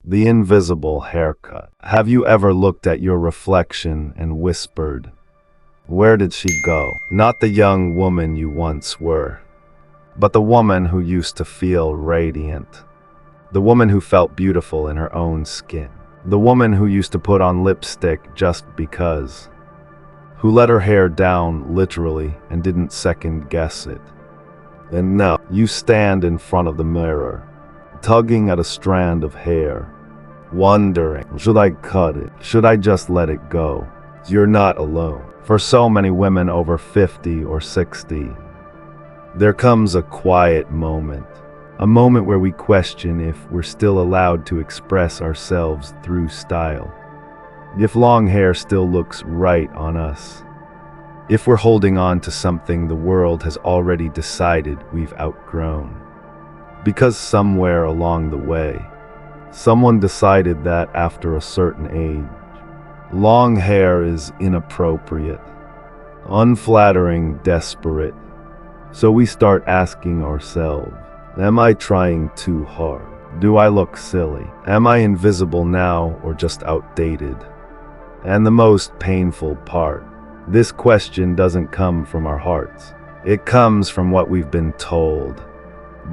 The invisible haircut. Have you ever looked at your reflection and whispered, "Where did she go?" Not the young woman you once were, but the woman who used to feel radiant. The woman who felt beautiful in her own skin. The woman who used to put on lipstick just because. Who let her hair down literally and didn't second guess it. And now you stand in front of the mirror, tugging at a strand of hair, wondering, should I cut it? Should I just let it go? You're not alone. For so many women over 50 or 60, there comes a quiet moment. A moment where we question if we're still allowed to express ourselves through style. If long hair still looks right on us. If we're holding on to something the world has already decided we've outgrown. Because somewhere along the way, someone decided that after a certain age, long hair is inappropriate, unflattering, desperate. So we start asking ourselves, am I trying too hard? Do I look silly? Am I invisible now or just outdated? And the most painful part, this question doesn't come from our hearts. It comes from what we've been told.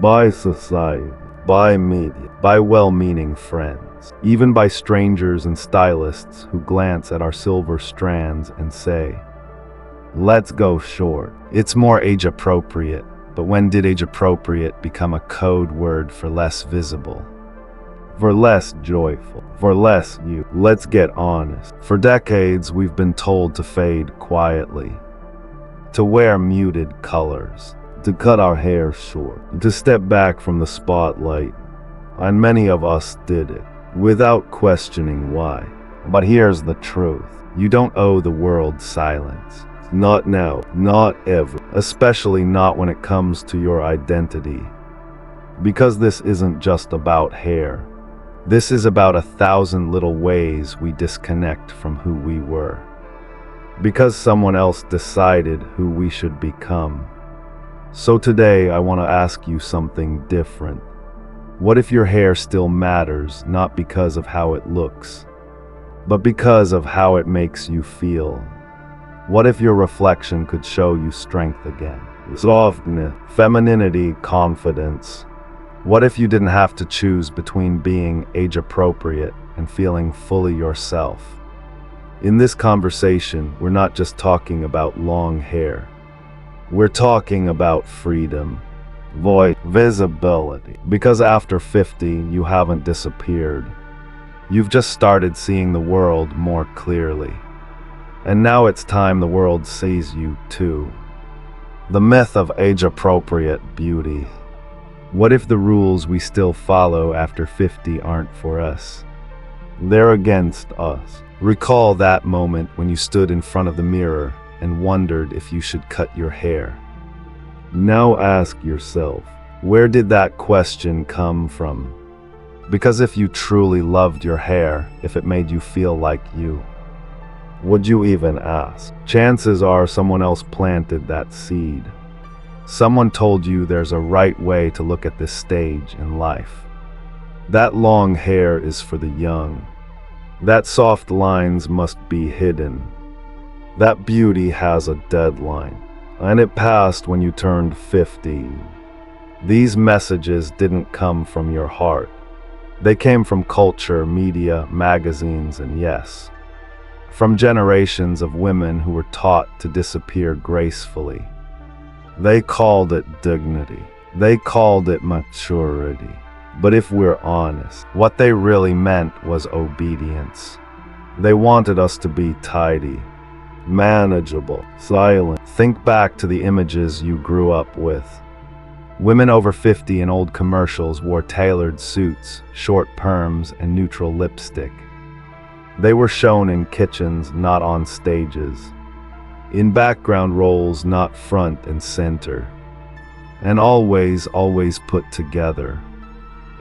By society, by media, by well-meaning friends, even by strangers and stylists who glance at our silver strands and say, "Let's go short." It's more age-appropriate, but when did age-appropriate become a code word for less visible? For less joyful, for less you. Let's get honest. For decades, we've been told to fade quietly, to wear muted colors, to cut our hair short, to step back from the spotlight. And many of us did it, without questioning why. But here's the truth. You don't owe the world silence. Not now, not ever, especially not when it comes to your identity. Because this isn't just about hair. This is about 1,000 little ways we disconnect from who we were. Because someone else decided who we should become. So today I want to ask you something different. What if your hair still matters, not because of how it looks, but because of how it makes you feel? What if your reflection could show you strength again? Softness, femininity, confidence. What if you didn't have to choose between being age-appropriate and feeling fully yourself? In this conversation, we're not just talking about long hair. We're talking about freedom, voice, visibility. Because after 50, you haven't disappeared. You've just started seeing the world more clearly. And now it's time the world sees you too. The myth of age-appropriate beauty. What if the rules we still follow after 50 aren't for us? They're against us. Recall that moment when you stood in front of the mirror and wondered if you should cut your hair. Now ask yourself, where did that question come from? Because if you truly loved your hair, if it made you feel like you, would you even ask? Chances are someone else planted that seed. Someone told you there's a right way to look at this stage in life. That long hair is for the young. That soft lines must be hidden. That beauty has a deadline, and it passed when you turned 50. These messages didn't come from your heart. They came from culture, media, magazines, and yes, from generations of women who were taught to disappear gracefully. They called it dignity. They called it maturity. But if we're honest, what they really meant was obedience. They wanted us to be tidy, manageable, silent. Think back to the images you grew up with. Women over 50 in old commercials wore tailored suits, short perms, and neutral lipstick. They were shown in kitchens, not on stages. In background roles, not front and center. And always put together.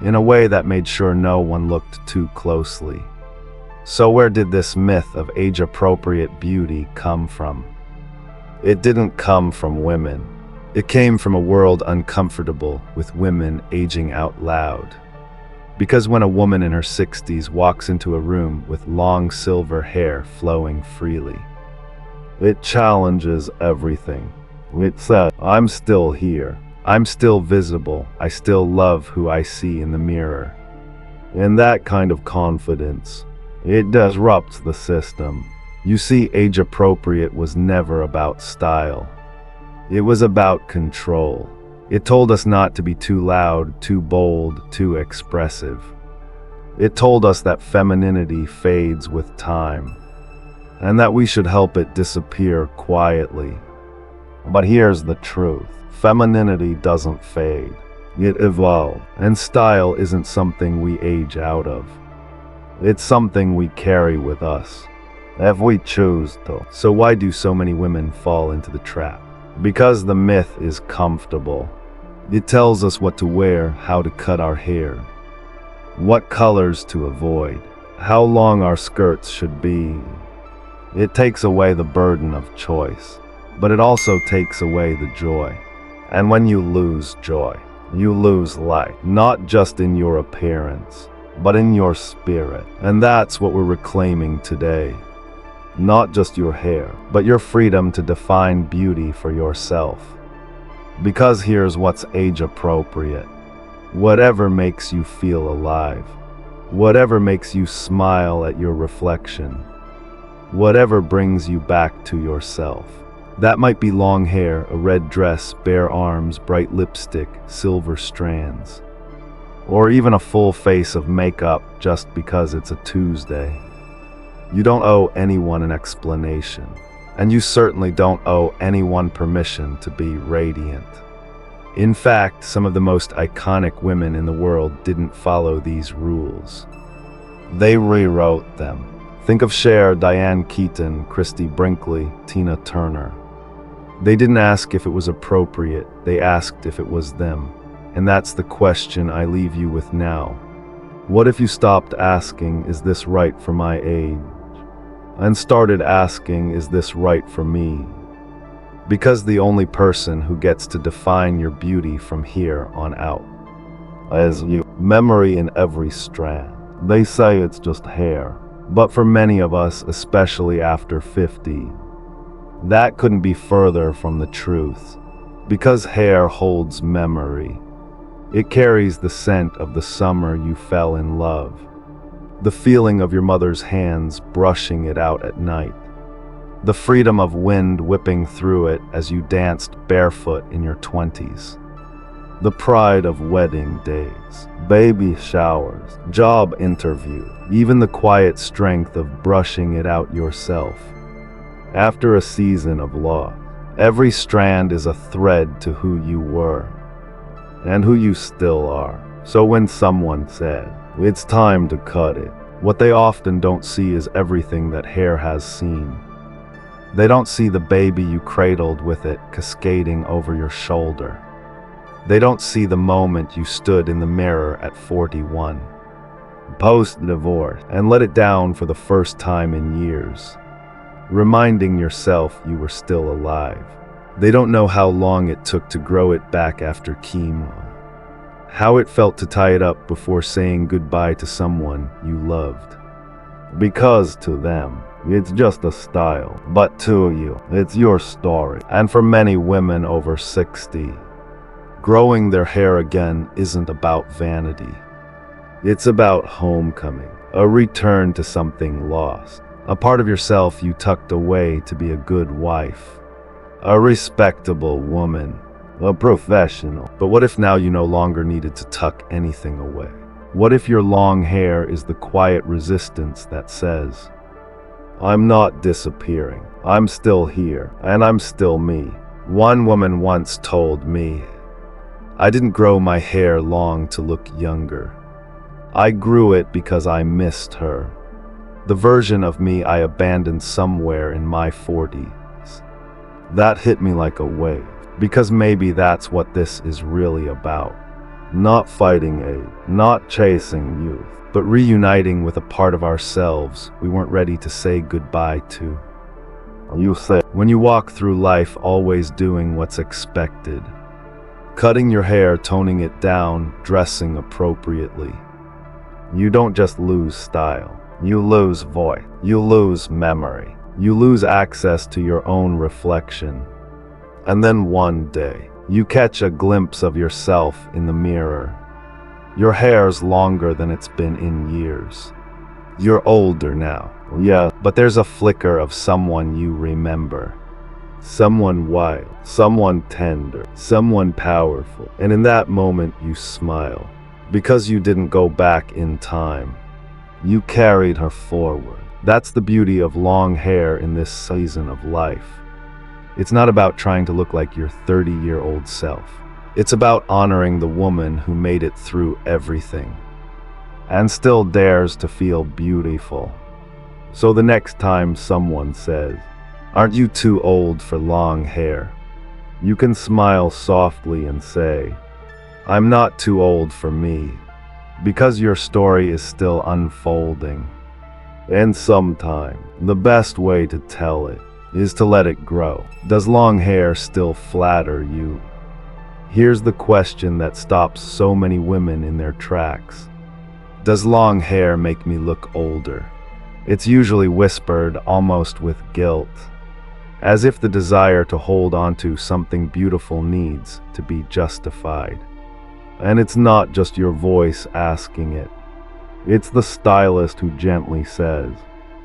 In a way that made sure no one looked too closely. So where did this myth of age-appropriate beauty come from? It didn't come from women. It came from a world uncomfortable with women aging out loud. Because when a woman in her 60s walks into a room with long silver hair flowing freely, it challenges everything. It says, I'm still here. I'm still visible. I still love who I see in the mirror. And that kind of confidence, it disrupts the system. You see, age appropriate was never about style. It was about control. It told us not to be too loud, too bold, too expressive. It told us that femininity fades with time, and that we should help it disappear quietly. But here's the truth. Femininity doesn't fade. It evolves, and style isn't something we age out of. It's something we carry with us, if we choose to. So why do so many women fall into the trap? Because the myth is comfortable. It tells us what to wear, how to cut our hair, what colors to avoid, how long our skirts should be. It takes away the burden of choice, but it also takes away the joy. And when you lose joy, you lose life, not just in your appearance, but in your spirit. And that's what we're reclaiming today. Not just your hair, but your freedom to define beauty for yourself. Because here's what's age appropriate. Whatever makes you feel alive. Whatever makes you smile at your reflection. Whatever brings you back to yourself. That might be long hair, a red dress, bare arms, bright lipstick, silver strands. Or even a full face of makeup just because it's a Tuesday. You don't owe anyone an explanation. And you certainly don't owe anyone permission to be radiant. In fact, some of the most iconic women in the world didn't follow these rules. They rewrote them. Think of Cher, Diane Keaton, Christy Brinkley, Tina Turner. They didn't ask if it was appropriate, they asked if it was them. And that's the question I leave you with now. What if you stopped asking, is this right for my age? And started asking, is this right for me? Because the only person who gets to define your beauty from here on out is you. Memory in every strand. They say it's just hair, but for many of us, especially after 50, that couldn't be further from the truth. Because hair holds memory. It carries the scent of the summer you fell in love. The feeling of your mother's hands brushing it out at night. The freedom of wind whipping through it as you danced barefoot in your 20s. The pride of wedding days, baby showers, job interview, even the quiet strength of brushing it out yourself. After a season of loss, every strand is a thread to who you were, and who you still are. So when someone said, it's time to cut it, what they often don't see is everything that hair has seen. They don't see the baby you cradled with it cascading over your shoulder. They don't see the moment you stood in the mirror at 41, post-divorce, and let it down for the first time in years, reminding yourself you were still alive. They don't know how long it took to grow it back after chemo, how it felt to tie it up before saying goodbye to someone you loved. Because to them, it's just a style, but to you, it's your story. And for many women over 60, growing their hair again isn't about vanity. It's about homecoming, a return to something lost, a part of yourself you tucked away to be a good wife, a respectable woman, a professional. But what if now you no longer needed to tuck anything away? What if your long hair is the quiet resistance that says, I'm not disappearing, I'm still here, and I'm still me? One woman once told me, I didn't grow my hair long to look younger. I grew it because I missed her, the version of me I abandoned somewhere in my 40s. That hit me like a wave, because maybe that's what this is really about. Not fighting age, not chasing youth, but reuniting with a part of ourselves we weren't ready to say goodbye to. You say, when you walk through life always doing what's expected, cutting your hair, toning it down, dressing appropriately, you don't just lose style. You lose voice. You lose memory. You lose access to your own reflection. And then one day, you catch a glimpse of yourself in the mirror. Your hair's longer than it's been in years. You're older now, yeah, but there's a flicker of someone you remember. Someone wild, someone tender, someone powerful. And in that moment you smile, because you didn't go back in time. You carried her forward. That's the beauty of long hair in this season of life. It's not about trying to look like your 30-year-old self. It's about honoring the woman who made it through everything and still dares to feel beautiful. So the next time someone says, "Aren't you too old for long hair?" you can smile softly and say, "I'm not too old for me," because your story is still unfolding. And sometimes, the best way to tell it is to let it grow. Does long hair still flatter you? Here's the question that stops so many women in their tracks. Does long hair make me look older? It's usually whispered, almost with guilt, as if the desire to hold on to something beautiful needs to be justified. And it's not just your voice asking it. It's the stylist who gently says,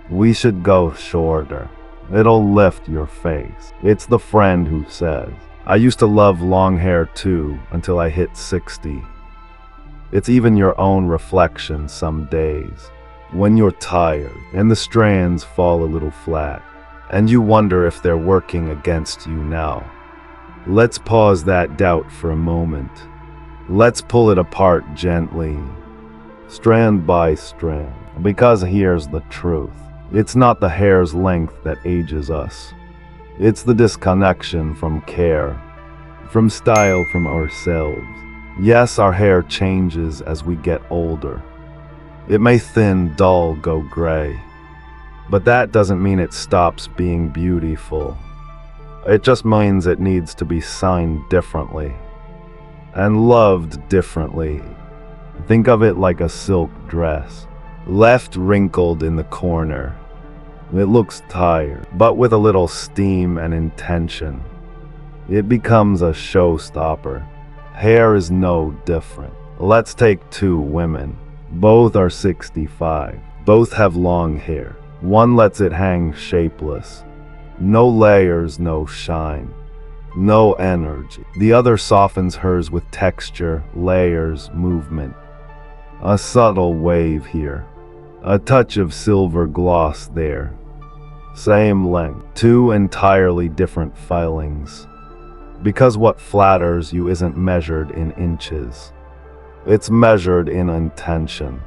"We should go shorter. It'll lift your face." It's the friend who says, "I used to love long hair too until I hit 60. It's even your own reflection some days, when you're tired and the strands fall a little flat, and you wonder if they're working against you now. Let's pause that doubt for a moment. Let's pull it apart gently, strand by strand, because here's the truth. It's not the hair's length that ages us. It's the disconnection from care, from style, from ourselves. Yes, our hair changes as we get older. It may thin, dull, go gray. But that doesn't mean it stops being beautiful. It just means it needs to be signed differently and loved differently. Think of it like a silk dress, left wrinkled in the corner. It looks tired, but with a little steam and intention, it becomes a showstopper. Hair is no different. Let's take two women. Both are 65. Both have long hair. One lets it hang shapeless. No layers, no shine, no energy. The other softens hers with texture, layers, movement. A subtle wave here, a touch of silver gloss there. Same length, two entirely different filings. Because what flatters you isn't measured in inches. It's measured in intention.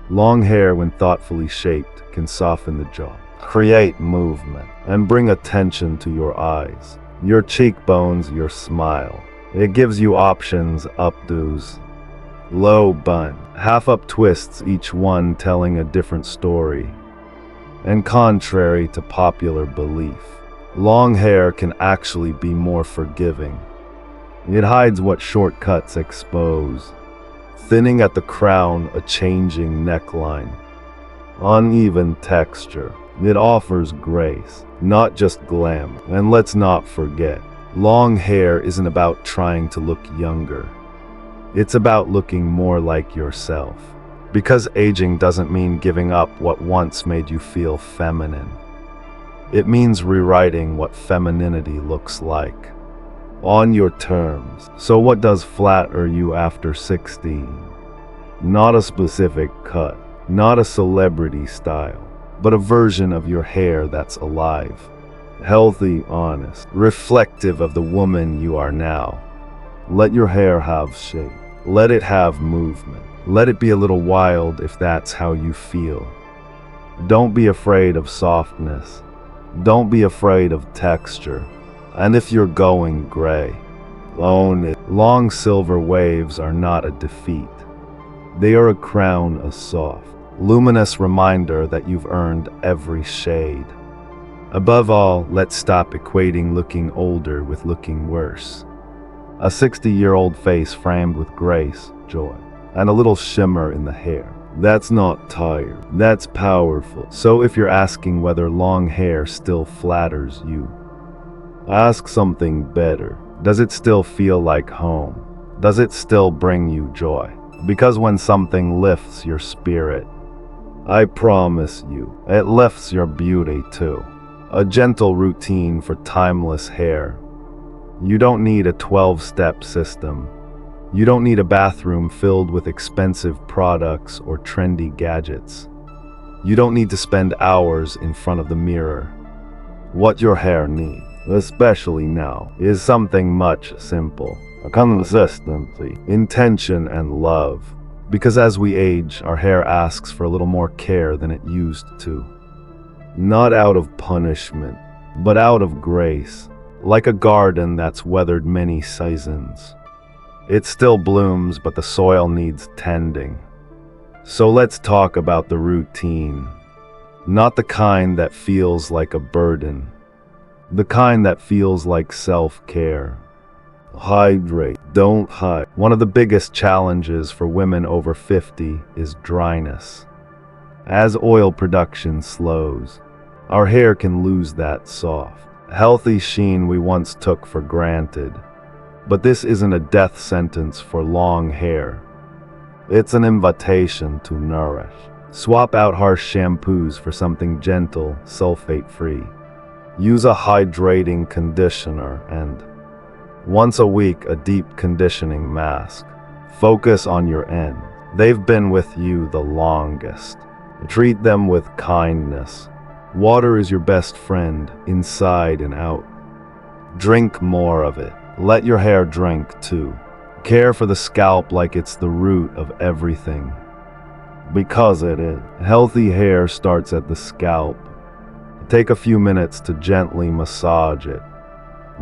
Long hair, when thoughtfully shaped, can soften the jaw, create movement, and bring attention to your eyes, your cheekbones, your smile. It gives you options, updos, low bun, half up twists, each one telling a different story. And contrary to popular belief, long hair can actually be more forgiving. It hides what shortcuts expose. Thinning at the crown, a changing neckline, uneven texture. It offers grace, not just glam. And let's not forget, long hair isn't about trying to look younger. It's about looking more like yourself. Because aging doesn't mean giving up what once made you feel feminine. It means rewriting what femininity looks like, on your terms. So what does flatter you after 60? Not a specific cut, not a celebrity style, but a version of your hair that's alive, healthy, honest, reflective of the woman you are now. Let your hair have shape. Let it have movement. Let it be a little wild if that's how you feel. Don't be afraid of softness. Don't be afraid of texture. And if you're going gray, own it. Long silver waves are not a defeat. They are a crown, a soft, luminous reminder that you've earned every shade. Above all, let's stop equating looking older with looking worse. A 60-year-old face framed with grace, joy, and a little shimmer in the hair. That's not tired. That's powerful. So if you're asking whether long hair still flatters you, ask something better. Does it still feel like home? Does it still bring you joy? Because when something lifts your spirit, I promise you, it lifts your beauty too. A gentle routine for timeless hair. You don't need a 12-step system. You don't need a bathroom filled with expensive products or trendy gadgets. You don't need to spend hours in front of the mirror. What your hair needs, especially now, is something much simple. A consistency, intention, and love. Because as we age, our hair asks for a little more care than it used to. Not out of punishment, but out of grace. Like a garden that's weathered many seasons. It still blooms, but the soil needs tending. So let's talk about the routine. Not the kind that feels like a burden. The kind that feels like self-care. Hydrate, don't hide. One of the biggest challenges for women over 50 is dryness. As oil production slows, our hair can lose that soft, healthy sheen we once took for granted. But this isn't a death sentence for long hair. It's an invitation to nourish. Swap out harsh shampoos for something gentle, sulfate-free. Use a hydrating conditioner and, once a week, a deep conditioning mask. Focus on your end. They've been with you the longest. Treat them with kindness. Water is your best friend, inside and out. Drink more of it. Let your hair drink too. Care for the scalp like it's the root of everything. Because it is. Healthy hair starts at the scalp. Take a few minutes to gently massage it.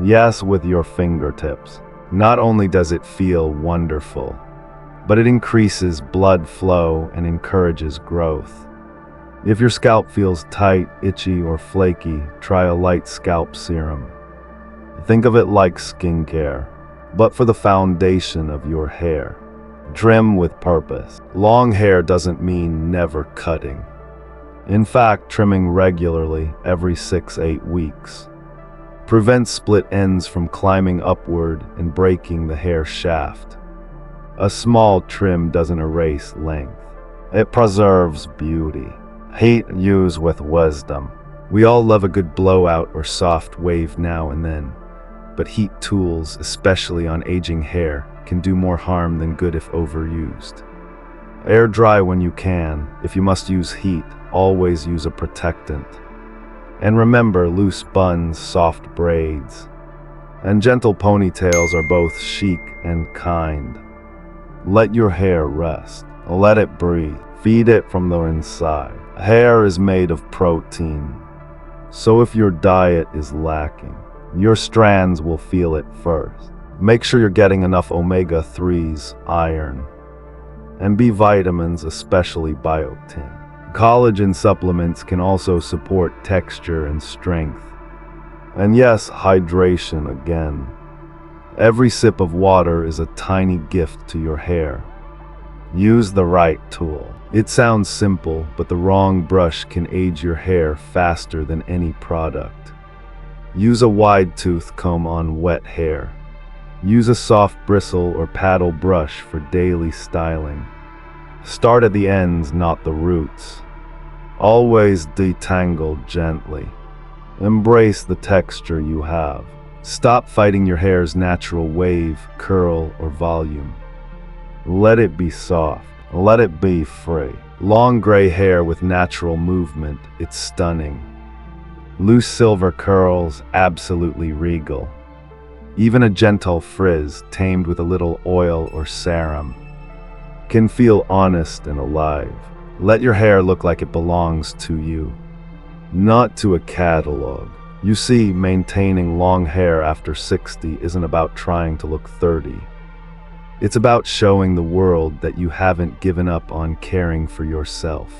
Yes, with your fingertips. Not only does it feel wonderful, but it increases blood flow and encourages growth. If your scalp feels tight, itchy, or flaky, try a light scalp serum. Think of it like skincare, but for the foundation of your hair. Trim with purpose. Long hair doesn't mean never cutting. In fact, trimming regularly every 6-8 weeks prevents split ends from climbing upward and breaking the hair shaft. A small trim doesn't erase length. It preserves beauty. Heat used with wisdom. We all love a good blowout or soft wave now and then, but heat tools, especially on aging hair, can do more harm than good if overused. Air dry when you can. If you must use heat, always use a protectant. And remember, loose buns, soft braids, and gentle ponytails are both chic and kind. Let your hair rest. Let it breathe. Feed it from the inside. Hair is made of protein. So if your diet is lacking, your strands will feel it first. Make sure you're getting enough omega-3s, iron, and B vitamins, especially biotin. Collagen supplements can also support texture and strength. And yes, hydration again. Every sip of water is a tiny gift to your hair. Use the right tool. It sounds simple, but the wrong brush can age your hair faster than any product. Use a wide tooth comb on wet hair. Use a soft bristle or paddle brush for daily styling. Start at the ends, not the roots. Always detangle gently. Embrace the texture you have. Stop fighting your hair's natural wave, curl, or volume. Let it be soft. Let it be free. Long gray hair with natural movement, it's stunning. Loose silver curls, absolutely regal. Even a gentle frizz, tamed with a little oil or serum, can feel honest and alive. Let your hair look like it belongs to you, not to a catalog. You see, maintaining long hair after 60 isn't about trying to look 30. It's about showing the world that you haven't given up on caring for yourself.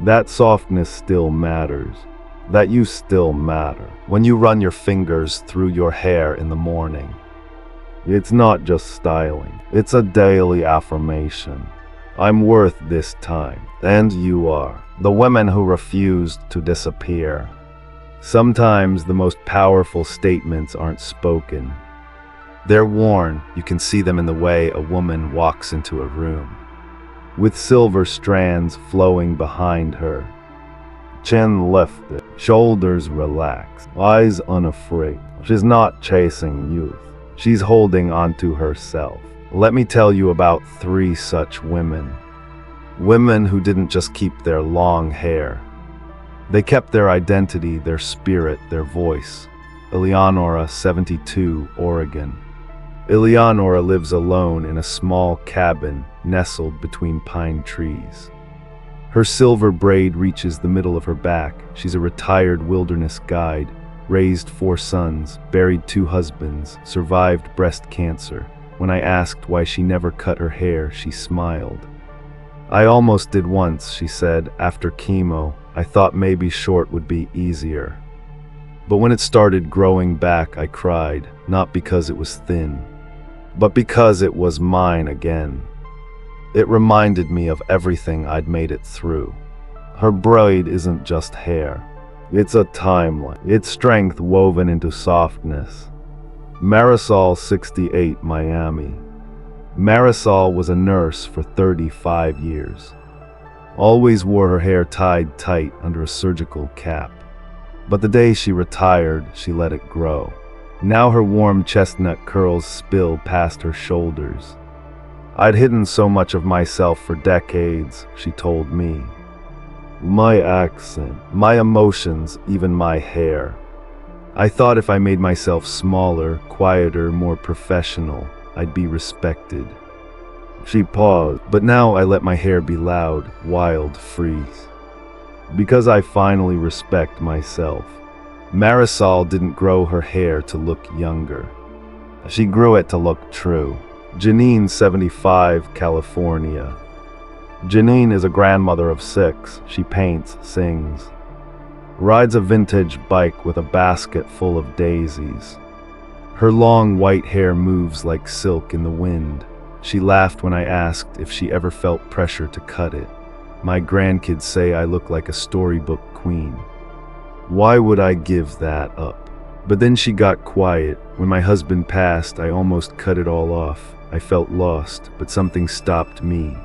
That softness still matters. That you still matter. When you run your fingers through your hair in the morning, it's not just styling. It's a daily affirmation. I'm worth this time. And you are. The women who refused to disappear. Sometimes the most powerful statements aren't spoken. They're worn. You can see them in the way a woman walks into a room, with silver strands flowing behind her. Chin lifted, shoulders relaxed, eyes unafraid. She's not chasing youth. She's holding onto herself. Let me tell you about 3 such women. Women who didn't just keep their long hair. They kept their identity, their spirit, their voice. Eleonora, 72, Oregon. Eleonora lives alone in a small cabin nestled between pine trees. Her silver braid reaches the middle of her back. She's a retired wilderness guide, raised 4 sons, buried 2 husbands, survived breast cancer. When I asked why she never cut her hair, she smiled. I almost did once, she said, after chemo. I thought maybe short would be easier. But when it started growing back, I cried, not because it was thin, but because it was mine again. It reminded me of everything I'd made it through. Her braid isn't just hair. It's a timeline. It's strength woven into softness. Marisol, 68, Miami. Marisol was a nurse for 35 years. Always wore her hair tied tight under a surgical cap. But the day she retired, she let it grow. Now her warm chestnut curls spill past her shoulders. I'd hidden so much of myself for decades, she told me. My accent, my emotions, even my hair. I thought if I made myself smaller, quieter, more professional, I'd be respected. She paused, but now I let my hair be loud, wild, free. Because I finally respect myself. Marisol didn't grow her hair to look younger. She grew it to look true. Janine, 75, California. Janine is a grandmother of 6. She paints, sings, rides a vintage bike with a basket full of daisies. Her long white hair moves like silk in the wind. She laughed when I asked if she ever felt pressure to cut it. My grandkids say I look like a storybook queen. Why would I give that up? But then she got quiet. When my husband passed, I almost cut it all off. I felt lost, but something stopped me.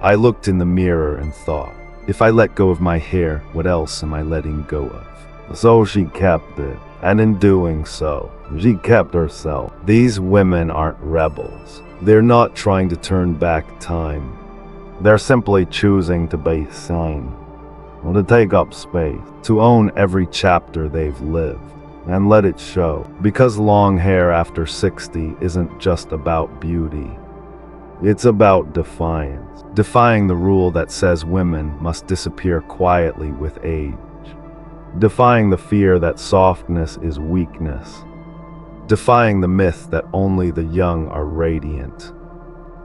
I looked in the mirror and thought, if I let go of my hair, what else am I letting go of? So she kept it, and in doing so, she kept herself. These women aren't rebels. They're not trying to turn back time. They're simply choosing to be seen, or to take up space, to own every chapter they've lived, and let it show. Because long hair after 60 isn't just about beauty. It's about defiance. Defying the rule that says women must disappear quietly with age. Defying the fear that softness is weakness. Defying the myth that only the young are radiant.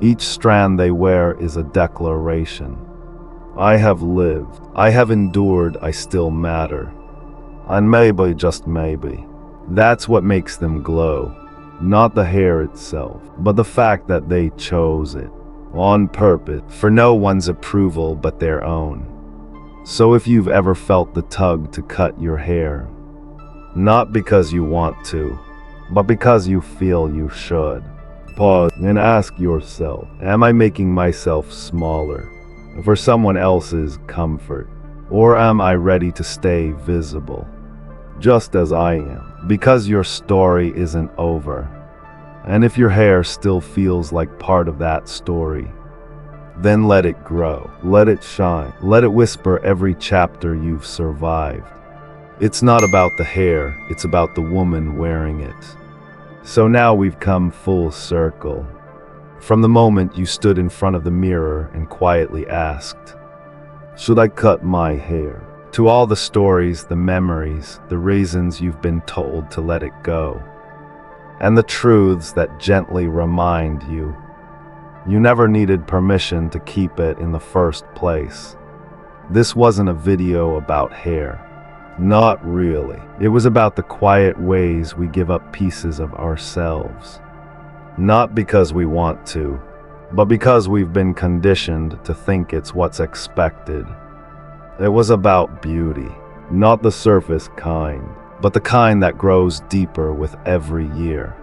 Each strand they wear is a declaration. I have lived, I have endured, I still matter. And maybe, just maybe, that's what makes them glow. Not the hair itself, but the fact that they chose it, on purpose, for no one's approval but their own. So if you've ever felt the tug to cut your hair, not because you want to, but because you feel you should, pause and ask yourself, am I making myself smaller for someone else's comfort? Or am I ready to stay visible, just as I am? Because your story isn't over. And if your hair still feels like part of that story, then let it grow, let it shine, let it whisper every chapter you've survived. It's not about the hair, it's about the woman wearing it. So now we've come full circle. From the moment you stood in front of the mirror and quietly asked, should I cut my hair? To all the stories, the memories, the reasons you've been told to let it go. And the truths that gently remind you, you never needed permission to keep it in the first place. This wasn't a video about hair. Not really. It was about the quiet ways we give up pieces of ourselves. Not because we want to, but because we've been conditioned to think it's what's expected. It was about beauty, not the surface kind, but the kind that grows deeper with every year.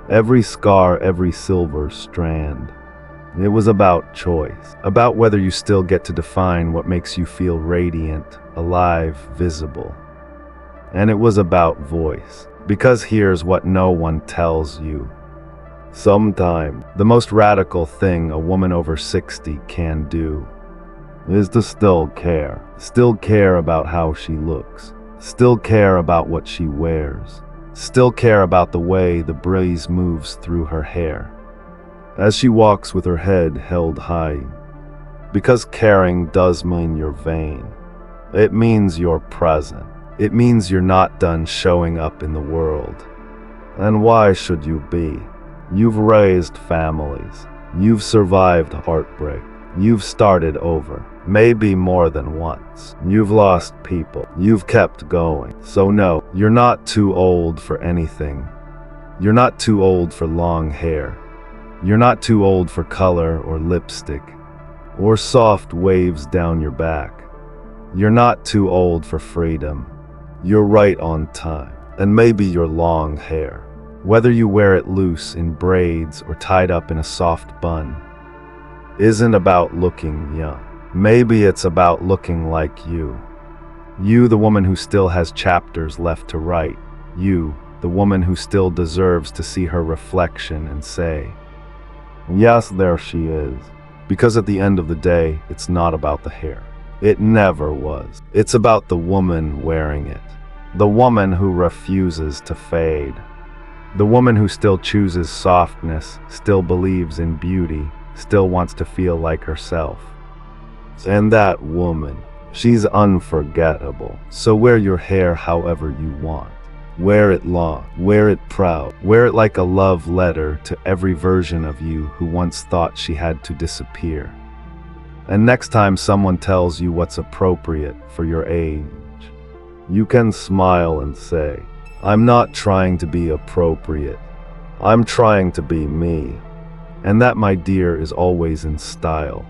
Every scar, every silver strand. It was about choice, about whether you still get to define what makes you feel radiant, alive, visible. And it was about voice, because here's what no one tells you. Sometimes, the most radical thing a woman over 60 can do is to still care about how she looks, still care about what she wears, still care about the way the breeze moves through her hair as she walks with her head held high. Because caring does mean you're vain. It means you're present. It means you're not done showing up in the world. And why should you be? You've raised families. You've survived heartbreak. You've started over, maybe more than once. You've lost people. You've kept going. So no, you're not too old for anything. You're not too old for long hair. You're not too old for color or lipstick or soft waves down your back. You're not too old for freedom. You're right on time. And maybe your long hair, whether you wear it loose in braids or tied up in a soft bun, isn't about looking young. Maybe it's about looking like you. You, the woman who still has chapters left to write. You, the woman who still deserves to see her reflection and say, yes, there she is. Because at the end of the day, it's not about the hair. It never was. It's about the woman wearing it. The woman who refuses to fade. The woman who still chooses softness, still believes in beauty, still wants to feel like herself. And that woman, she's unforgettable. So wear your hair however you want. Wear it long, wear it proud, wear it like a love letter to every version of you who once thought she had to disappear. And next time someone tells you what's appropriate for your age, you can smile and say, I'm not trying to be appropriate. I'm trying to be me. And that, my dear, is always in style.